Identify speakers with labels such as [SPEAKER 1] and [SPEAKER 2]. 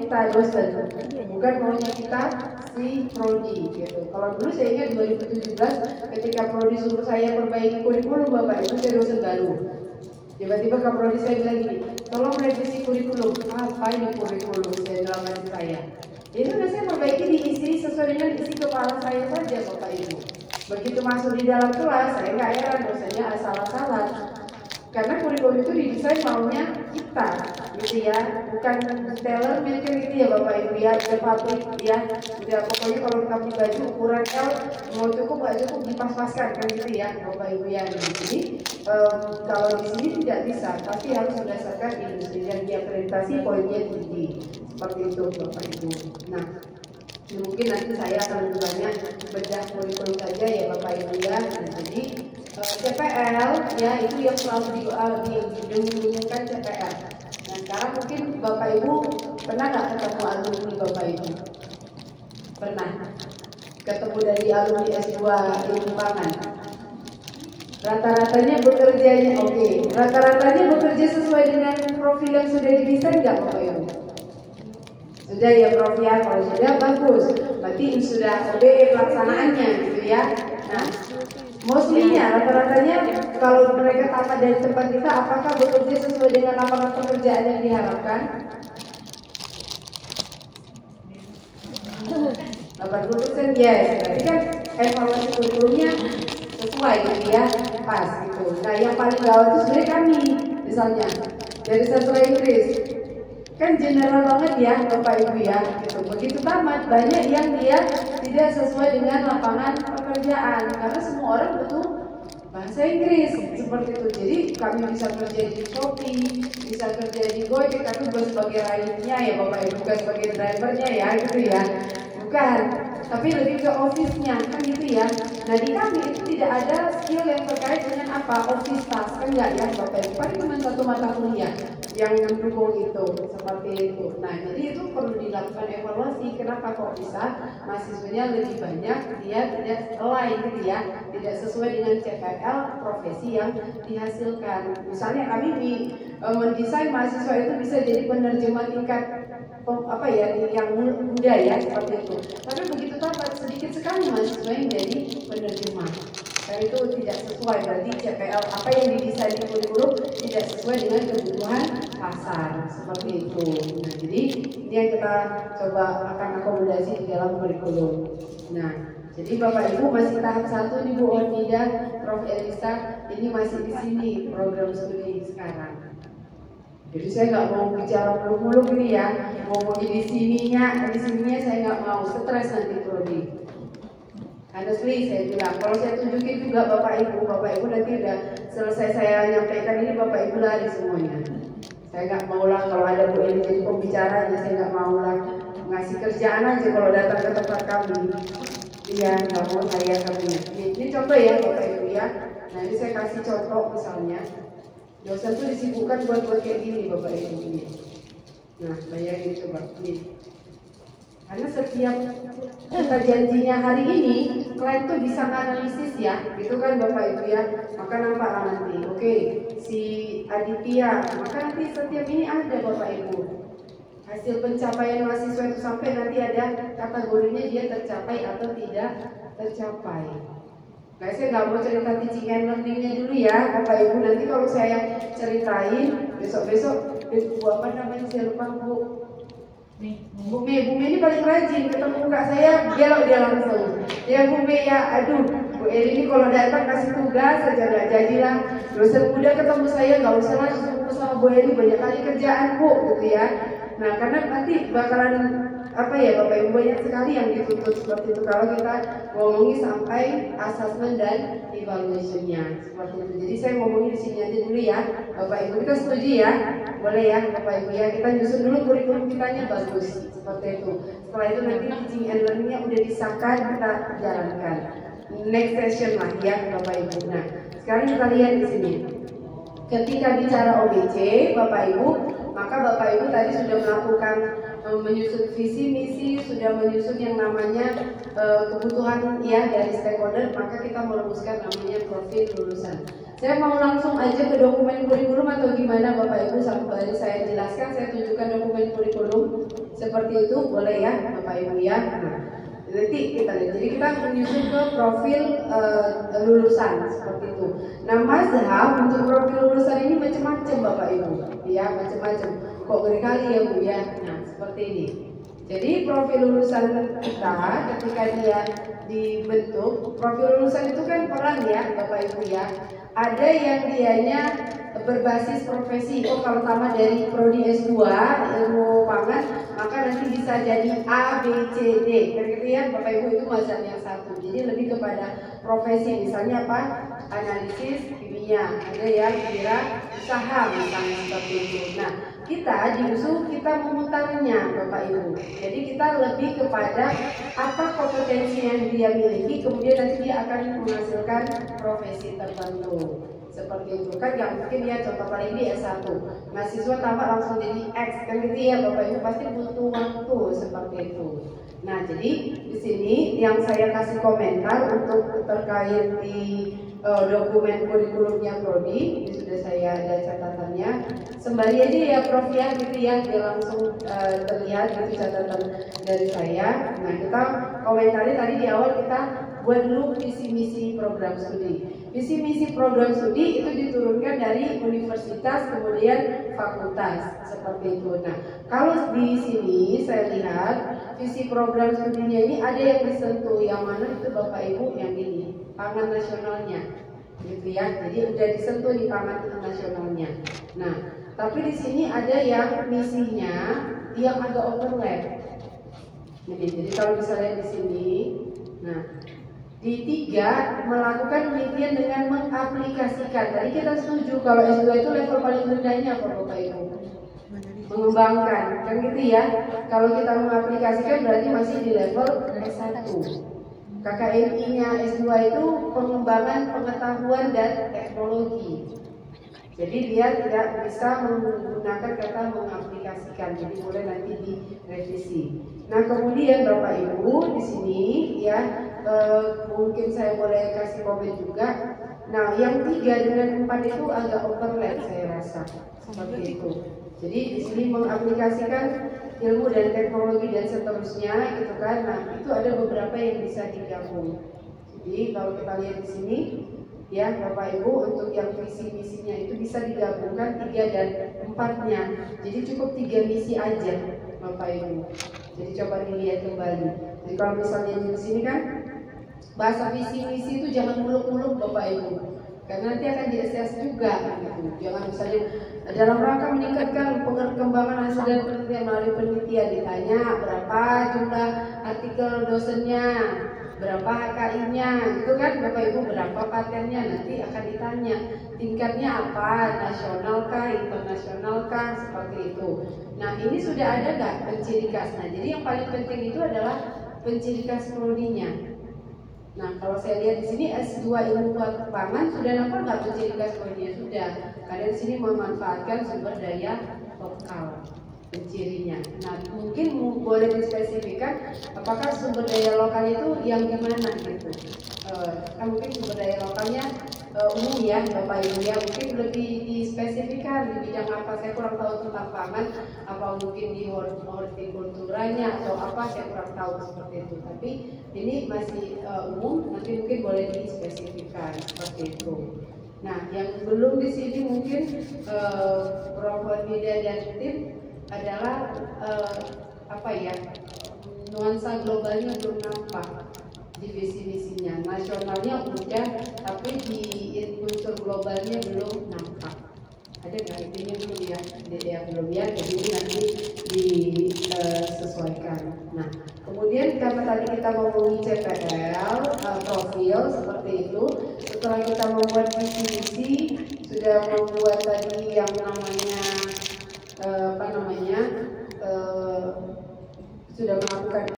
[SPEAKER 1] kita dosen, bukan maunya kita si prodi gitu. Kalau dulu saya ingat 2017 ketika prodi suruh saya perbaiki kurikulum Bapak Ibu, saya dosen baru. Tiba-tiba Kak Prodi saya bilang gini, tolong revisi kurikulum. Apa ini kurikulum? Saya dalam hati saya. Itu udah saya perbaiki diisi sesuai dengan isi kepala saya saja Bapak Ibu. Begitu masuk di dalam kelas, saya nggak heran dosennya asal-asalan. Karena kurikulum itu didesain maunya kita, gitu ya, bukan tailor made gitu ya Bapak Ibu ya, ada pabrik ya, udah pokoknya kalau kita beli baju ukuran L mau cukup nggak cukup dipas-paskan kan gitu ya Bapak Ibu ya. Jadi kalau di sini tidak bisa, tapi harus berdasarkan industri dan diakreditasi poinnya tinggi, seperti itu Bapak Ibu. Nah, mungkin nanti saya akan lebih banyak bedah kurikulum saja ya Bapak Ibu ya. Jadi CPL ya itu yang selalu diumumkan CPL. Nah sekarang mungkin Bapak Ibu pernah nggak ketemu alumni Bapak Ibu? Pernah ketemu dari alumni S2 ilmu pangan? Rata-ratanya bekerjanya oke. Rata-ratanya bekerja sesuai dengan profil yang sudah didesain nggak Bapak Ibu? Sudah ya Prof ya, kalau sudah bagus. Berarti sudah OBE pelaksanaannya gitu ya. Nah, mostly-nya rata-ratanya kalau mereka tamat dari tempat kita, apakah bekerja sesuai dengan lapangan pekerjaan yang diharapkan? 80% yes. Berarti kan evaluasi kurikulumnya sesuai gitu ya, pas gitu. Nah, yang paling gawat itu sebenarnya kami, misalnya dari sastra Inggris. Kan general banget ya Bapak Ibu ya gitu. Begitu tamat banyak yang dia tidak sesuai dengan lapangan pekerjaan karena semua orang butuh bahasa Inggris seperti itu. Jadi kami bisa kerja di Shopee, bisa kerja di Gojek, tapi bukan sebagai ridernya ya Bapak Ibu, bukan sebagai drivernya ya gitu ya, bukan, tapi lebih ke office-nya kan gitu ya. Nah di kami itu tidak ada skill yang terkait dengan apa office task kan enggak ya Bapak Ibu, paling cuma satu mata kuliah yang mendukung itu seperti itu. Nah jadi itu perlu dilakukan evaluasi, kenapa kok bisa mahasiswanya lebih banyak dia tidak align gitu ya, tidak sesuai dengan CPL profesi yang dihasilkan. Misalnya kami mendesain mahasiswa itu bisa jadi penerjemah tingkat apa ya yang muda ya seperti itu. Tapi begitu tamat sedikit sekali mahasiswa yang jadi penerjemah. Dan itu tidak sesuai, berarti CPL apa yang didesain di kurikulum tidak sesuai dengan kebutuhan pasar seperti itu. Nah, jadi ini yang kita coba akan akomodasi di dalam kurikulum. Nah, jadi Bapak Ibu masih tahap 1 nih Bu Onida, Prof Elisa, ini masih di sini program studi sekarang. Jadi saya nggak mau bicara muluk-muluk ini ya, ngomong di sininya saya nggak mau, stres nanti prodi. Honestly saya bilang, kalau saya tunjukin juga Bapak Ibu nanti udah selesai saya nyampaikan ini Bapak Ibu lari semuanya. Saya nggak mau lah kalau ada Bu Eli jadi pembicara, saya nggak mau lah ngasih kerjaan aja kalau datang ke tempat kami. Iya, nggak mau saya kamunya. Ini contoh ya Bapak Ibu ya. Nah ini saya kasih contoh misalnya, dosen tuh disibukkan buat kayak gini Bapak Ibu ini. Nah bayangin coba ini. Karena setiap kita janjinya hari ini, klien tuh bisa analisis ya, gitu kan Bapak Ibu ya. Maka nampak nanti, oke, si Aditya, maka nanti setiap ini ada Bapak Ibu. Hasil pencapaian mahasiswa itu sampai nanti ada kategorinya dia tercapai atau tidak tercapai. Nah saya nggak mau cerita teaching and learningnya dulu ya Bapak Ibu. Nanti kalau saya ceritain besok-besok, apa namanya saya lupa Bu. Bu Mei ini paling rajin, ketemu muka saya gelok dia langsung. Ya Bu Mei ya, aduh Bu Eli ini kalau datang kasih tugas saja nggak jadilah. Dosen muda ketemu saya nggak usah lah ketemu sama Bu Eli, banyak kali kerjaan Bu gitu ya. Nah karena nanti bakalan apa ya Bapak Ibu banyak sekali yang dituntut seperti itu kalau kita ngomongin sampai assessment dan evaluation-nya seperti itu. Jadi saya ngomongin di sini aja dulu ya Bapak Ibu, kita setuju ya, boleh ya Bapak Ibu ya, kita nyusun dulu kurikulum kitanya bagus seperti itu. Setelah itu nanti teaching and learning-nya udah disahkan, kita jalankan next session lah ya Bapak Ibu. Nah sekarang kita lihat di sini, ketika bicara OBC Bapak Ibu, maka Bapak Ibu tadi sudah melakukan menyusun visi misi, sudah menyusun yang namanya kebutuhan ya dari stakeholder, maka kita merumuskan namanya profil lulusan. Saya mau langsung aja ke dokumen kurikulum atau gimana Bapak Ibu, sambil saya jelaskan, saya tunjukkan dokumen kurikulum Seperti itu boleh ya Bapak Ibu ya. Nah, nanti kita lihat. Jadi kita menyusun ke profil lulusan seperti itu. Nah, mazhab untuk profil lulusan ini macam-macam Bapak Ibu, ya macam-macam. Kok ngeri kali ya Bu ya. Nah, seperti ini. Jadi profil lulusan kita ketika dia dibentuk, profil lulusan itu kan peran ya Bapak Ibu ya. Ada yang dianya berbasis profesi. Oh, kalau tamat dari prodi S2 ilmu pangan, maka nanti bisa jadi A, B, C, D. Kan gitu ya Bapak Ibu, itu mazhab yang satu. Jadi lebih kepada profesi, misalnya apa? Analisis kimia. Ada yang kira usaha misalnya seperti itu. Nah, kita di USU kita memutarnya Bapak Ibu. Jadi kita lebih kepada apa kompetensi yang dia miliki, kemudian nanti dia akan menghasilkan profesi tertentu. Seperti itu kan, nggak mungkin ya, contoh paling di S1 mahasiswa tamat langsung jadi X kan gitu ya Bapak Ibu, pasti butuh waktu seperti itu. Nah, jadi di sini yang saya kasih komentar untuk terkait di dokumen kurikulumnya prodi, ini sudah saya ada catatannya. Sembari aja ya Prof ya gitu ya, dia langsung terlihat gitu catatan dari saya. Nah, kita komentari tadi di awal, kita buat dulu visi misi program studi. Visi misi program studi itu diturunkan dari universitas kemudian fakultas seperti itu. Nah, kalau di sini saya lihat visi program studinya ini ada yang disentuh, yang mana itu Bapak Ibu yang ini pangan nasionalnya, gitu ya. Jadi udah disentuh di pangan nasionalnya. Nah, tapi di sini ada yang misinya yang agak overlap. Jadi kalau misalnya di sini, nah di 3 melakukan penelitian dengan mengaplikasikan. Tadi kita setuju kalau S2 itu level paling rendahnya apa Bapak Ibu? Mengembangkan, kan gitu ya. Kalau kita mengaplikasikan berarti masih di level S1. KKMI-nya S2 itu pengembangan pengetahuan dan teknologi. Jadi dia tidak bisa menggunakan kata mengaplikasikan, jadi boleh nanti direvisi. Nah, kemudian Bapak Ibu di sini ya, mungkin saya boleh kasih komen juga. Nah, yang 3 dengan 4 itu agak overlap saya rasa seperti itu. Jadi di sini mengaplikasikan ilmu dan teknologi dan seterusnya gitu kan. Nah, itu ada beberapa yang bisa digabung. Jadi kalau kita lihat di sini ya Bapak Ibu, untuk yang visi misinya itu bisa digabungkan 3 dan 4-nya. Jadi cukup 3 misi aja Bapak Ibu. Jadi coba dilihat kembali. Jadi kalau misalnya di sini kan bahasa visi misi itu jangan muluk-muluk Bapak Ibu, karena nanti akan di-assess juga gitu. Jangan misalnya dalam rangka meningkatkan pengembangan hasil dan penelitian melalui penelitian, ditanya berapa jumlah artikel dosennya, berapa HKI-nya, itu kan Bapak Ibu, berapa patennya, nanti akan ditanya tingkatnya apa, nasional kah, internasional kah, seperti itu. Nah, ini sudah ada nggak penciri khas? Nah, jadi yang paling penting itu adalah penciri khas prodinya. Nah, kalau saya lihat di sini S2 ilmu pangan sudah nampak nggak penciri khas prodinya? Sudah. Karena di sini memanfaatkan sumber daya lokal pencirinya. Nah, mungkin boleh dispesifikkan apakah sumber daya lokal itu yang gimana gitu. Mungkin sumber daya lokalnya umum ya Bapak Ibu ya, mungkin lebih dispesifikkan di bidang apa, saya kurang tahu tentang pangan, apa mungkin di hortikulturanya atau apa, saya kurang tahu seperti itu. Tapi ini masih umum, nanti mungkin boleh dispesifikkan seperti itu. Nah, yang belum di sini mungkin Prof. Media dan tim adalah apa ya, nuansa globalnya belum nampak di visi misinya. Nasionalnya udah, tapi di unsur globalnya belum nampak. Ada nggak intinya belum ya? Ya belum ya. Jadi ini nanti disesuaikan. Nah, kemudian karena tadi kita ngomongin CPL, profil seperti itu. Setelah kita membuat visi misi, sudah